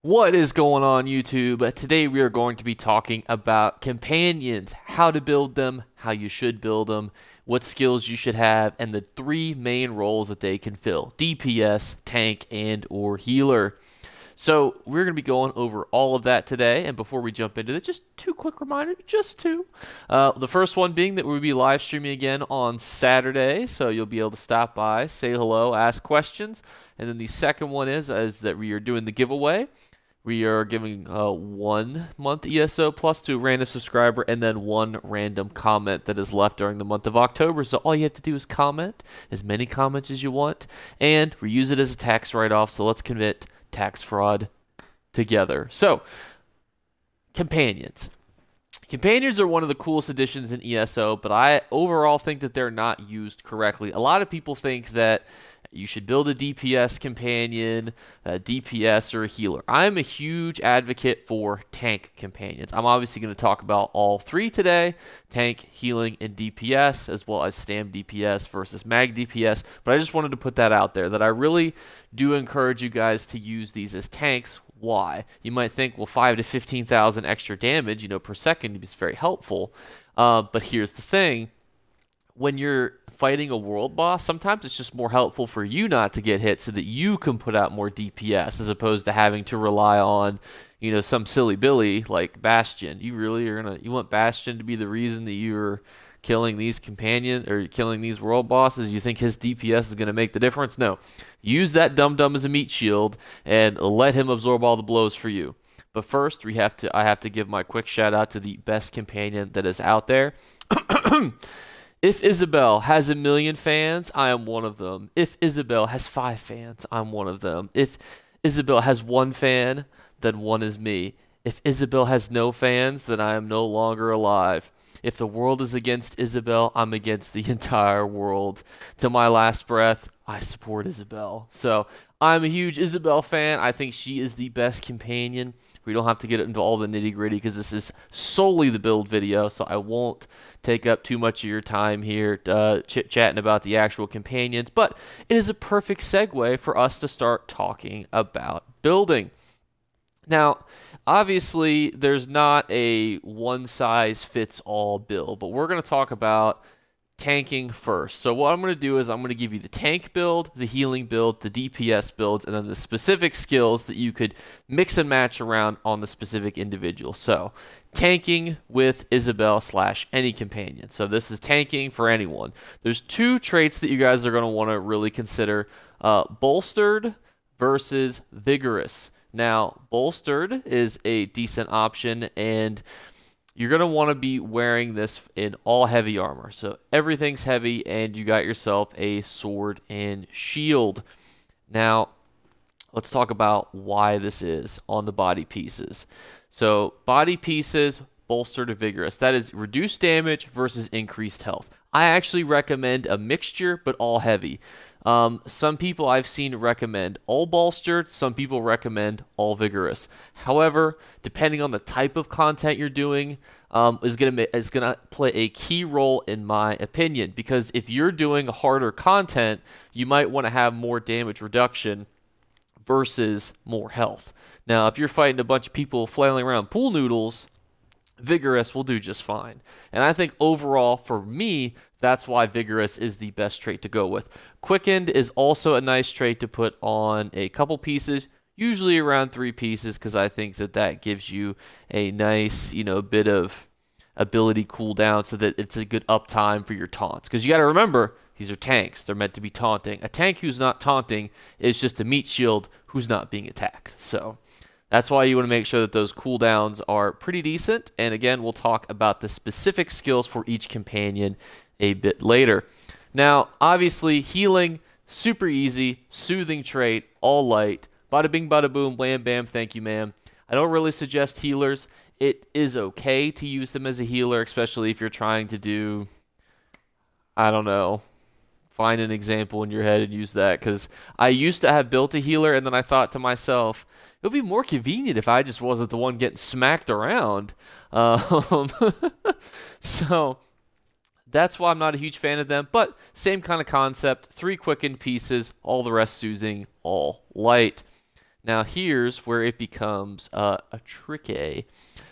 What is going on, YouTube? Today we are going to be talking about companions, how to build them, how you should build them, what skills you should have, and the three main roles that they can fill: DPS, tank, and or healer. So we're going to be going over all of that today, and before we jump into it, just two quick reminders, just two. The first one being that we'll be live streaming again on Saturday, so you'll be able to stop by, say hello, ask questions. And then the second one is that we are doing the giveaway. We are giving 1 month ESO Plus to a random subscriber and then one random comment that is left during the month of October. So all you have to do is comment, as many comments as you want, and we use it as a tax write-off. So let's commit tax fraud together. So, companions. Companions are one of the coolest additions in ESO, but I overall think that they're not used correctly. A lot of people think that you should build a DPS companion, a DPS, or a healer. I'm a huge advocate for tank companions. I'm obviously going to talk about all three today: tank, healing, and DPS, as well as stam DPS versus mag DPS. But I just wanted to put that out there, that I really do encourage you guys to use these as tanks. Why? You might think, well, 5 to 15,000 extra damage, per second is very helpful. But here's the thing. When you're fighting a world boss, sometimes it's just more helpful for you not to get hit so that you can put out more DPS, as opposed to having to rely on, some silly Billy like Bastion. You really are you want Bastion to be the reason that you're killing these companions or killing these world bosses? You think his DPS is going to make the difference? No. Use that dum-dum as a meat shield and let him absorb all the blows for you. But first, I have to give my quick shout out to the best companion that is out there. If Isabel has 1 million fans, I am one of them. If Isabel has 5 fans, I'm one of them. If Isabel has 1 fan, then one is me. If Isabel has no fans, then I am no longer alive. If the world is against Isabel, I'm against the entire world. To my last breath, I support Isabel. So I'm a huge Isabel fan. I think she is the best companion. We don't have to get into all the nitty-gritty because this is solely the build video, so I won't take up too much of your time here chit-chatting about the actual companions, but it is a perfect segue for us to start talking about building. Now, obviously, there's not a one-size-fits-all build, but we're going to talk about tanking first. So what I'm going to do is I'm going to give you the tank build, the healing build, the DPS builds, and then the specific skills that you could mix and match around on the specific individual. So tanking with Isabel / any companion. So this is tanking for anyone. There's 2 traits that you guys are going to want to really consider: bolstered versus vigorous. Now, bolstered is a decent option, and you're going to want to be wearing this in all heavy armor. So everything's heavy, and you got yourself a sword and shield. Now, let's talk about why this is on the body pieces. So body pieces, bolstered or vigorous. That is reduced damage versus increased health. I actually recommend a mixture, but all heavy. Some people I've seen recommend all bolstered, some people recommend all vigorous. However, depending on the type of content you're doing, is gonna play a key role in my opinion. Because if you're doing harder content, you might want to have more damage reduction versus more health. Now, if you're fighting a bunch of people flailing around pool noodles, vigorous will do just fine. And I think overall, for me, that's why vigorous is the best trait to go with. Quickened is also a nice trait to put on a couple pieces, usually around 3 pieces, because I think that gives you a nice, bit of ability cooldown so that it's a good uptime for your taunts. Because you got to remember, these are tanks. They're meant to be taunting. A tank who's not taunting is just a meat shield who's not being attacked. So that's why you want to make sure that those cooldowns are pretty decent. And again, we'll talk about the specific skills for each companion a bit later. Now, obviously, healing, super easy, soothing trait, all light. Bada bing, bada boom, wham bam, thank you, ma'am. I don't really suggest healers. It is okay to use them as a healer, especially if you're trying to do, I don't know, find an example in your head and use that. Because I used to have built a healer, and then I thought to myself, it would be more convenient if I just wasn't the one getting smacked around. So that's why I'm not a huge fan of them, but same kind of concept. 3 quickened pieces, all the rest soothing, all light. Now here's where it becomes a tricky.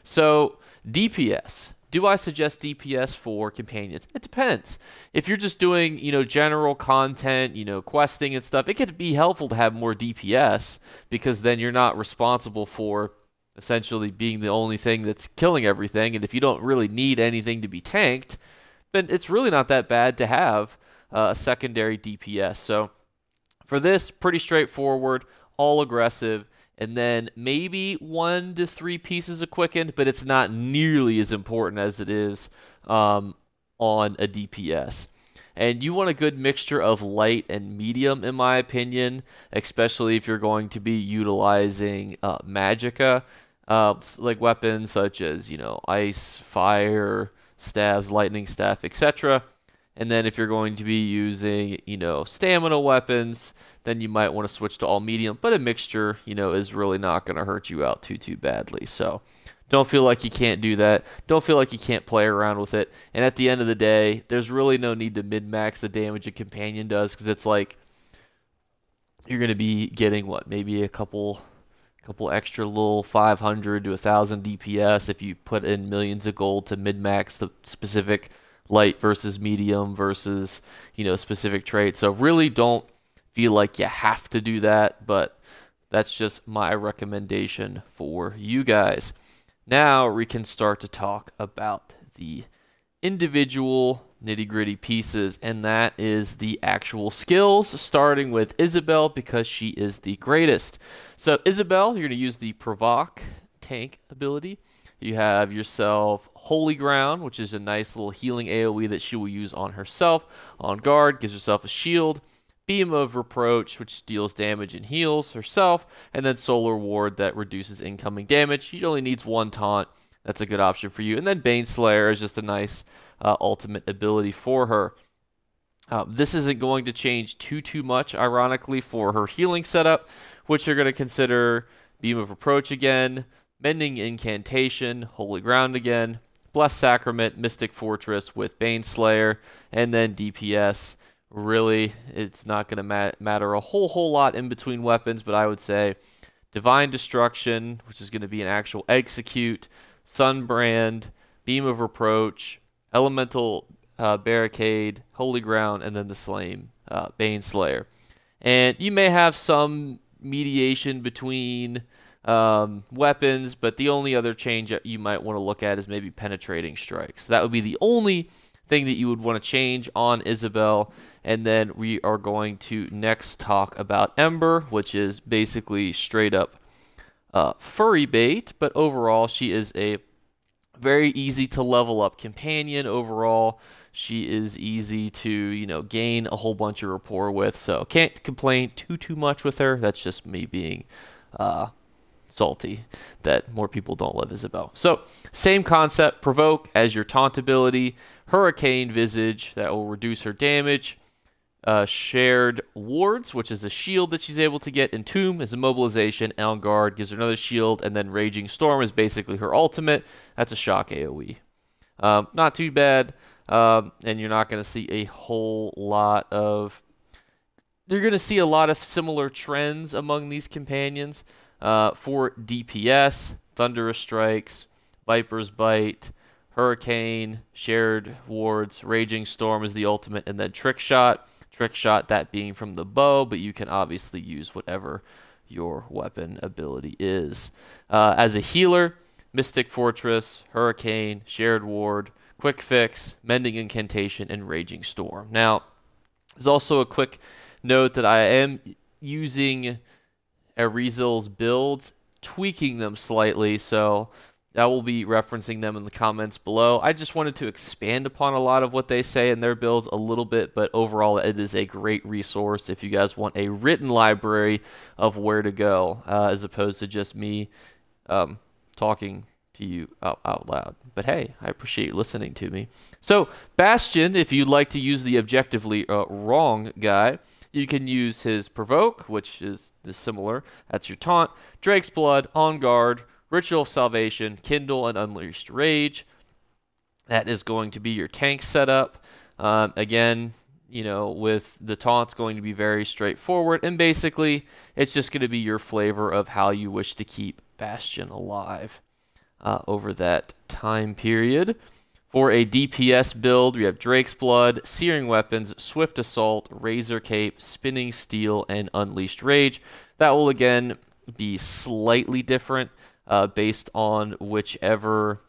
So DPS. Do I suggest DPS for companions? It depends. If you're just doing, general content, questing and stuff, it could be helpful to have more DPS because then you're not responsible for essentially being the only thing that's killing everything. And if you don't really need anything to be tanked, then it's really not that bad to have a secondary DPS. So for this, pretty straightforward, all aggressive, and then maybe 1 to 3 pieces of quickened, but it's not nearly as important as it is on a DPS. And you want a good mixture of light and medium, in my opinion, especially if you're going to be utilizing magicka, like weapons such as, ice, fire, staves, lightning staff, etc. And then if you're going to be using, stamina weapons, then you might want to switch to all medium, but a mixture, is really not going to hurt you out too badly. So don't feel like you can't do that. Don't feel like you can't play around with it. And at the end of the day, there's really no need to min-max the damage a companion does, because it's like you're going to be getting, maybe a couple extra little 500 to 1,000 DPS if you put in millions of gold to min-max the specific light versus medium versus, specific trait. So really don't feel like you have to do that, but that's just my recommendation for you guys. Now we can start to talk about the individual nitty-gritty pieces, and that is the actual skills, starting with Isabel because she is the greatest. So Isabel, you're going to use the provoke tank ability. You have yourself Holy Ground, which is a nice little healing AoE that she will use on herself. On guard, gives herself a shield. Beam of Reproach, which deals damage and heals herself. And then Solar Ward that reduces incoming damage. She only needs 1 taunt. That's a good option for you. And then Baneslayer is just a nice ultimate ability for her. This isn't going to change too much, ironically, for her healing setup, which you're going to consider Beam of Reproach again, Mending Incantation, Holy Ground again, Blessed Sacrament, Mystic Fortress with Baneslayer, and then DPS. Really, it's not going to matter a whole lot in between weapons, but I would say Divine Destruction, which is going to be an actual execute, Sunbrand, Beam of Reproach, Elemental Barricade, Holy Ground, and then the Slain Baneslayer. And you may have some mediation between weapons, but the only other change that you might want to look at is maybe Penetrating Strikes. That would be the only thing that you would want to change on Isabel. And then we are going to next talk about Ember, which is basically straight up furry bait, but overall she is a very easy to level up companion. Overall, she is easy to, gain a whole bunch of rapport with, so can't complain too much with her. That's just me being salty that more people don't love Isabel. So same concept, Provoke as your taunt ability, Hurricane Visage that will reduce her damage, Shared Wards, which is a shield that she's able to get, Entomb is immobilization, On Guard gives her another shield, and then Raging Storm is basically her ultimate. That's a shock AoE. Not too bad, and you're not going to see a whole lot of... You're going to see a lot of similar trends among these companions. For DPS, Thunderous Strikes, Viper's Bite, Hurricane, Shared Wards, Raging Storm is the ultimate, and then Trick Shot. Trick Shot, that being from the bow, but you can obviously use whatever your weapon ability is. As a healer, Mystic Fortress, Hurricane, Shared Ward, Quick Fix, Mending Incantation, and Raging Storm. Now, there's also a quick note that I am using Arizel's builds, tweaking them slightly, so I will be referencing them in the comments below. I just wanted to expand upon a lot of what they say in their builds a little bit, but overall it is a great resource if you guys want a written library of where to go, as opposed to just me talking to you out loud. But hey, I appreciate you listening to me. So Bastion, if you'd like to use the objectively wrong guy, you can use his Provoke, which is similar. That's your taunt. Drake's Blood, On Guard, Ritual of Salvation, Kindle, and Unleashed Rage. That is going to be your tank setup. Again, you know, with the taunt's going to be very straightforward, and basically it's just going to be your flavor of how you wish to keep Bastion alive over that time period. For a DPS build, we have Drake's Blood, Searing Weapons, Swift Assault, Razor Cape, Spinning Steel, and Unleashed Rage. That will again be slightly different based on whichever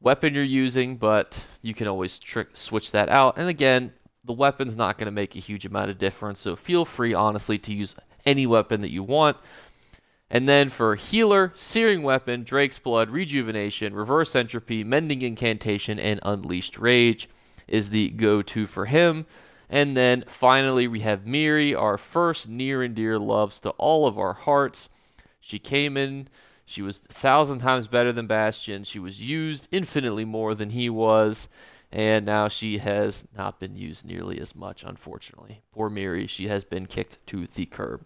weapon you're using, but you can always switch that out. And again, the weapon's not going to make a huge amount of difference, so feel free, honestly, to use any weapon that you want. And then for Healer, Searing Weapon, Drake's Blood, Rejuvenation, Reverse Entropy, Mending Incantation, and Unleashed Rage is the go-to for him. And then finally, we have Miri, our first near and dear loves to all of our hearts. She came in, she was 1,000 times better than Bastion, she was used infinitely more than he was, and now she has not been used nearly as much, unfortunately. Poor Miri, she has been kicked to the curb.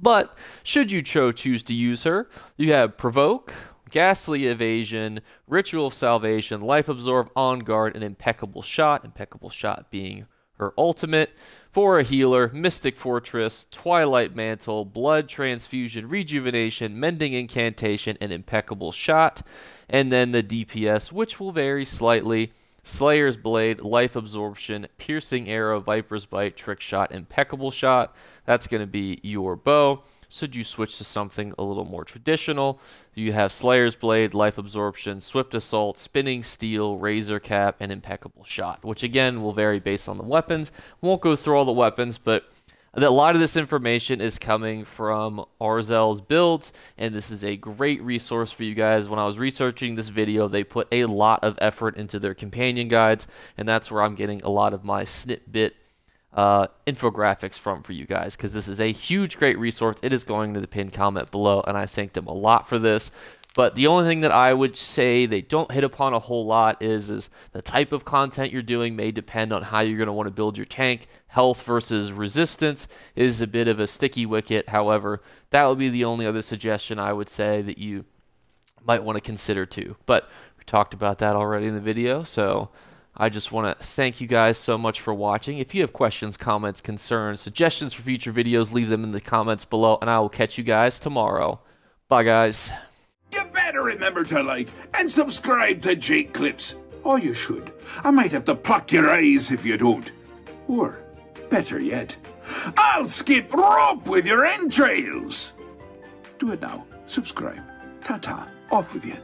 But should you choose to use her, you have Provoke, Ghastly Evasion, Ritual of Salvation, Life Absorb, On Guard, and Impeccable Shot. Impeccable Shot being her ultimate. For a healer, Mystic Fortress, Twilight Mantle, Blood Transfusion, Rejuvenation, Mending Incantation, and Impeccable Shot. And then the DPS, which will vary slightly. Slayer's Blade, Life Absorption, Piercing Arrow, Viper's Bite, Trick Shot, Impeccable Shot. That's going to be your bow. Should you switch to something a little more traditional, you have Slayer's Blade, Life Absorption, Swift Assault, Spinning Steel, Razor Cap, and Impeccable Shot, which again will vary based on the weapons. Won't go through all the weapons, but a lot of this information is coming from Arzel's builds, and this is a great resource for you guys. When I was researching this video, they put a lot of effort into their companion guides, and that's where I'm getting a lot of my snippet infographics from for you guys, because this is a huge, great resource. It is going to the pinned comment below, and I thank them a lot for this. But the only thing that I would say they don't hit upon a whole lot is the type of content you're doing may depend on how you're going to want to build your tank. Health versus resistance is a bit of a sticky wicket. However, that would be the only other suggestion I would say that you might want to consider too. But we talked about that already in the video, so I just want to thank you guys so much for watching. If you have questions, comments, concerns, suggestions for future videos, leave them in the comments below, and I will catch you guys tomorrow. Bye, guys. You better remember to like and subscribe to Jake Clips. Or you should. I might have to pluck your eyes if you don't. Or, better yet, I'll skip rope with your entrails. Do it now. Subscribe. Ta-ta. Off with you.